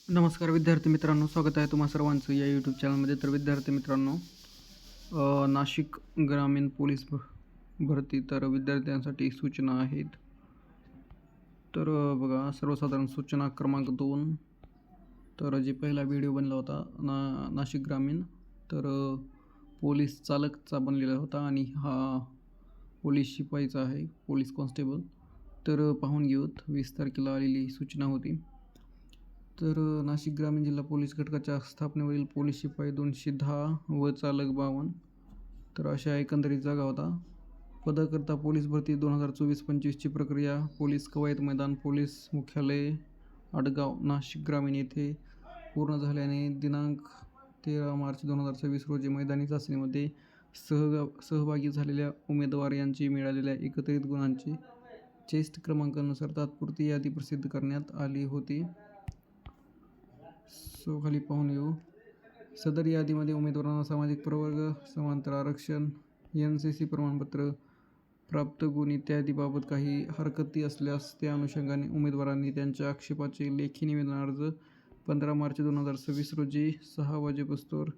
नमस्कार विद्यार्थी मित्रांनो, स्वागत आहे तुम्हा सर्वांचं या यूट्यूब चॅनलमध्ये. तर विद्यार्थी मित्रांनो, नाशिक ग्रामीण पोलीस भरती तर विद्यार्थ्यांसाठी सूचना आहेत. तर बघा, सर्वसाधारण सूचना क्रमांक 2. तर जे पहिला व्हिडिओ बनला होता नाशिक ग्रामीण, तर पोलीस चालकचा बनलेला होता आणि हा पोलीस शिपाईचा आहे, पोलीस कॉन्स्टेबल. तर पाहून घेऊत. 20 तारखेला आलेली सूचना होती. तर नाशिक ग्रामीण जिल्हा पोलीस घटकाच्या स्थापनेवरील पोलीस शिपाई 210 व चालक 52. तर अशा एकंदरीत जागा होता. पदाकरता पोलीस भरती 2024-25ची प्रक्रिया पोलीस कवायत मैदान पोलीस मुख्यालय आडगाव नाशिक ग्रामीण येथे पूर्ण झाल्याने दिनांक 13 मार्च 2026 रोजी मैदानी चाचणीमध्ये सहभागी झालेल्या उमेदवार यांची मिळालेल्या एकत्रित गुणांची चेस्ट क्रमांकानुसार तात्पुरती यादी प्रसिद्ध करण्यात आली होती. खाली पाहून येऊ. सदर यादीमध्ये उमेदवारांना सामाजिक प्रवर्ग, समांतर आरक्षण, NCC प्रमाणपत्र, प्राप्त गुण इत्यादीबाबत काही हरकती असल्यास त्या अनुषंगाने उमेदवारांनी त्यांच्या आक्षेपाचे लेखी निवेदन अर्ज 15 मार्च 2026 रोजी 6 वाजेपासून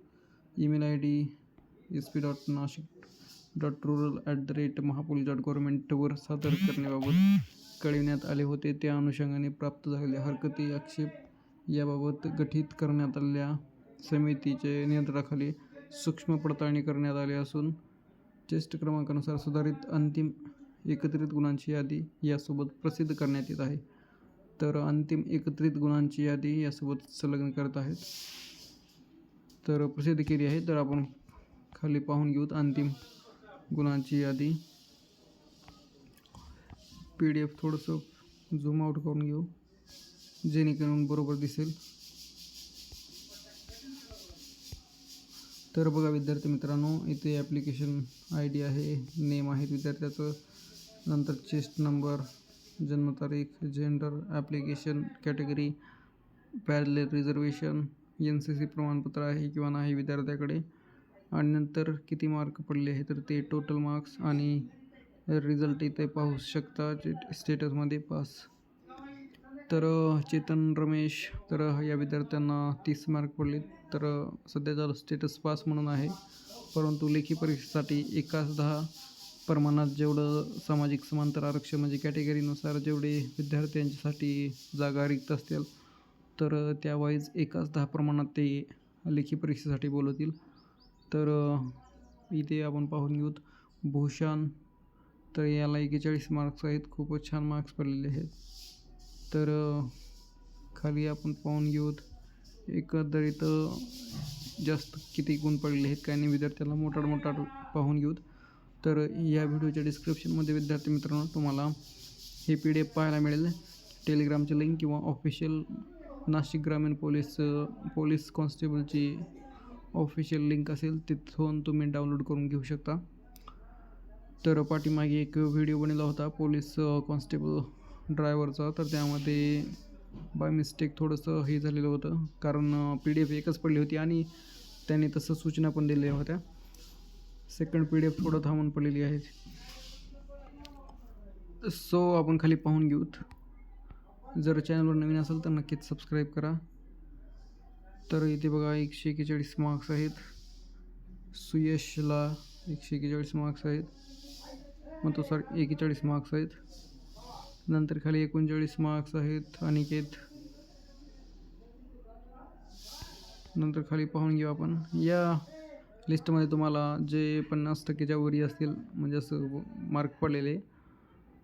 ईमेल ID sp.nashik.rural@mahapolice.government वर सादर करण्याबाबत कळविण्यात आले होते. त्या अनुषंगाने प्राप्त झालेल्या हरकती, आक्षेप याबाबत गठीत करण्यात आलेल्या समितीचे नियंत्रणाखाली सूक्ष्म पडताळणी करण्यात आली असून चेस्ट क्रमांकानुसार सुधारित अंतिम एकत्रित गुणांची यादी यासोबत प्रसिद्ध करण्यात येत आहे. तर अंतिम एकत्रित गुणांची यादी यासोबत संलग्न करत आहेत, तर प्रसिद्ध केली आहे. तर आपण खाली पाहून घेऊत अंतिम गुणांची यादी. PDF थोडंसं झूम आउट करून घेऊ जेणेकरून बरोबर दिसेल. तर बघा विद्यार्थी मित्रांनो, इथे ॲप्लिकेशन ID आहे, नेम आहेत विद्यार्थ्याचं, नंतर चेस्ट नंबर, जन्मतारीख, gender, application category, parallel reservation, NCC प्रमाणपत्र आहे किंवा नाही विद्यार्थ्याकडे, आणि नंतर किती मार्क पडले आहे तर ते टोटल मार्क्स आणि रिझल्ट इथे पाहू शकता स्टेटसमध्ये पास. तर चेतन रमेश, तर या विद्यार्थ्यांना 30 मार्क पडले. तर सध्याचा स्टेटस पास म्हणून आहे, परंतु लेखी परीक्षेसाठी 1/10 प्रमाणात जेवढं सामाजिक समांतर आरक्षण म्हणजे कॅटेगरीनुसार जेवढे विद्यार्थ्यांच्यासाठी जागा रिक्त असतील तर त्या वाईज 1/10 प्रमाणात ते लेखी परीक्षेसाठी बोलवतील. तर इथे आपण पाहून घेऊत. भूषण, तर याला 41 मार्क्स आहेत, खूपच छान मार्क्स पडलेले आहेत. तर खाली आपण पाहून घेऊत एकंदरीत जास्त किती गुण पडले आहेत काय नाही विद्यार्थ्याला मोठा पाहून घेऊत. तर या व्हिडिओच्या डिस्क्रिप्शनमध्ये विद्यार्थी मित्रांनो तुम्हाला हे PDF पाहायला मिळेल. टेलिग्रामची लिंक किंवा ऑफिशियल नाशिक ग्रामीण पोलीस कॉन्स्टेबलची ऑफिशियल लिंक असेल, तिथून तुम्ही डाउनलोड करून घेऊ शकता. तर पाठीमागे एक व्हिडिओ बनवला होता पोलीस कॉन्स्टेबल ड्रायव्हरचा, तर त्यामध्ये बाय मिस्टेक थोडंसं हे झालेलं होतं, कारण PDF एकच पडली होती आणि त्याने तसं सूचना पण दिलेल्या होत्या. सेकंड PDF थोडं थांबून पडलेली आहे. आपण खाली पाहून घेऊत. जर चॅनलवर नवीन असेल तर नक्कीच सबस्क्राईब करा. तर इथे बघा 141 मार्क्स आहेत, सुयशला 141 मार्क्स आहेत, मग तो 41 मार्क्स आहेत. नंतर खाली 39 मार्क्स आहेत अनिकेत. नंतर खाली पाहून घेऊ आपण. या लिस्टमध्ये तुम्हाला जे 50%च्या वरी असतील म्हणजे असं मार्क पडलेले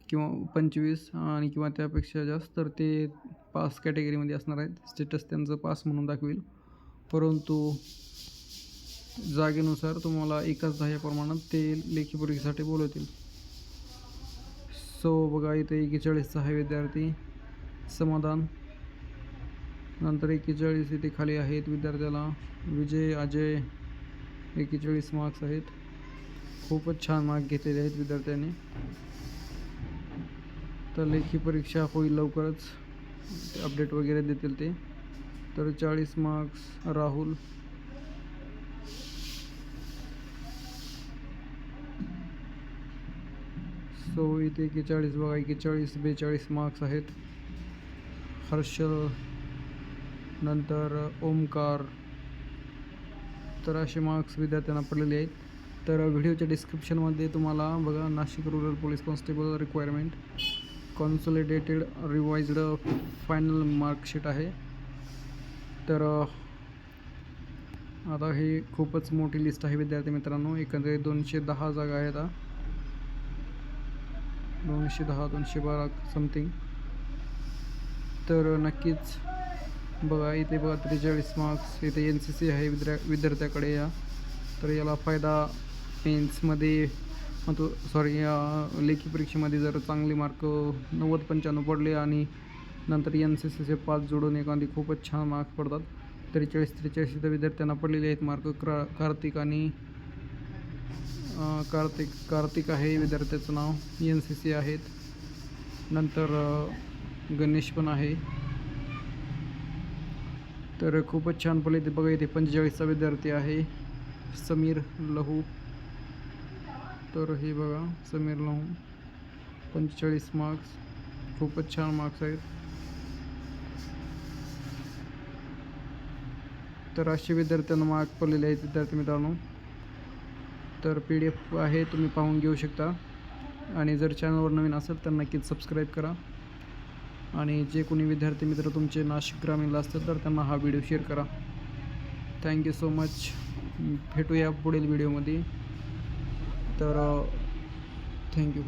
किंवा 25 आणि किंवा त्यापेक्षा जास्त, तर ते पास कॅटेगरीमध्ये असणार आहेत. स्टेटस त्यांचं पास म्हणून दाखवेल, परंतु जागेनुसार तुम्हाला 1/10 या प्रमाणात ते लेखी परीक्षेसाठी बोलवतील. बघा इथे 41 आहे विद्यार्थी समाधान. नंतर 41 इथे खाली आहेत विद्यार्थ्याला. विजय अजय 41 मार्क्स आहेत, खूपच छान मार्क घेतलेले आहेत विद्यार्थ्यांनी. तर लेखी परीक्षा होईल लवकरच, अपडेट वगैरे देतील ते. तर 40 मार्क्स राहुल. इथे 41 बघा, 41 42 मार्क्स आहेत. हर्षल नंतर ओमकार. तर असे मार्क्स विद्यार्थ्यांना पडलेले आहेत. तर व्हिडिओच्या डिस्क्रिप्शनमध्ये तुम्हाला बघा Nashik rural police constable requirement consolidated revised final marksheet आहे. तर आता ही खूपच मोठी लिस्ट आहे विद्यार्थी मित्रांनो. एकंदरीत 210 जागा आहेत. 210 212 समथिंग. तर नक्कीच बघा इथे बघा 43 मार्क्स. इथे NCC आहे विद्यार्थ्याकडे या. तर याला फायदा मेन्समध्ये लेखी परीक्षेमध्ये जर चांगले मार्क 90-95 पडले आणि नंतर NCCचे 5 जोडून एखादी खूपच छान मार्क्स पडतात. 43-43 इथं विद्यार्थ्यांना पडलेले आहेत मार्क. कार्तिक आहे विद्यार्थ्याचं नाव. NCC आहेत. नंतर गणेश पण आहे. तर खूपच छान पडले ते बघा. इथे 45चा विद्यार्थी आहे समीर लहू. तर हे बघा समीर लहू 45 मार्क्स. खूपच छान मार्क्स आहेत. तर असे विद्यार्थ्यांना मार्क पडलेले आहेत विद्यार्थी मित्रांनो. तर PDF आहे, तुम्ही पाहून घेऊ शकता. आणि जर चॅनलवर नवीन असेल तर नक्कीच सबस्क्राईब करा. आणि जे कोणी विद्यार्थी मित्र तुमचे नाशिक ग्रामीणला असतील तर त्यांना हा व्हिडिओ शेअर करा. Thank you so much. भेटूया पुढील व्हिडिओमध्ये. तर थँक्यू.